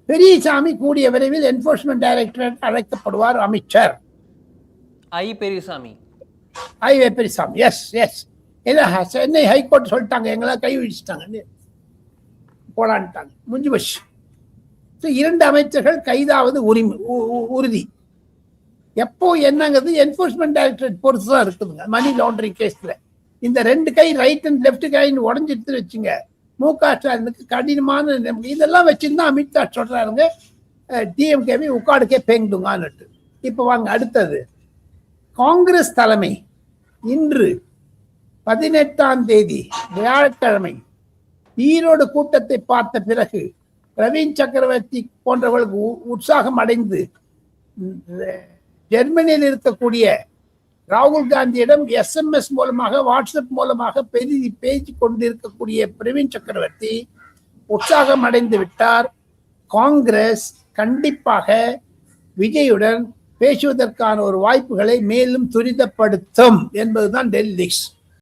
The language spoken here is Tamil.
பெரியசாமி கூடிய விரைவில் என்போர்ஸ்மெண்ட் டைரக்டரேட் அழைக்கப்படுவார். அமைச்சர் Periyasamy. Periyasamy. Yes yes. Chennai high court சொல்லிட்டாங்க, எங்களா கை விழிச்சிட்டாங்க, போடான்ட்டாங்க, முடிஞ்சு போச்சு. 2 அமைச்சர்கள் கைதாவது உறுதி. எப்போ என்னங்கிறது என்போர்ஸ்மெண்ட் டைரக்டரேட் பொறுத்து தான் இருக்குதுங்க. மணி லாண்டரிங் கேஸ்ல இந்த 2 கை ரைட் அண்ட் லெப்ட் கைன்னு உடஞ்சிட்டு வச்சுங்க, மு.க. ஸ்டாலினுக்கு கடினமான. இதெல்லாம் வச்சிருந்தா அமித்ஷா சொல்றாருங்க டிஎம்கேவி உட்காடுக்கே பேங்குடுங்கான்னுட்டு. இப்போ வாங்க அடுத்தது. காங்கிரஸ் தலைமை இன்று 18ஆம் தேதி வியாழக்கிழமை ஈரோடு கூட்டத்தை பார்த்த பிறகு பிரவீன் சக்கரவர்த்தி போன்றவர்களுக்கு உற்சாகம் அடைந்து ஜெர்மனியில் இருக்கக்கூடிய ராகுல் காந்தியிடம் SMS மூலமாக வாட்ஸ்அப் மூலமாக பேசி கொண்டிருக்கக்கூடிய பிரவீன் சக்கரவர்த்தி உற்சாகம் அடைந்து விட்டார். காங்கிரஸ் கண்டிப்பாக விஜயுடன் பேசுவதற்கான ஒரு வாய்ப்புகளை மேலும் துரிதப்படுத்தும் என்பதுதான் டெல்லி லீக்ஸ்.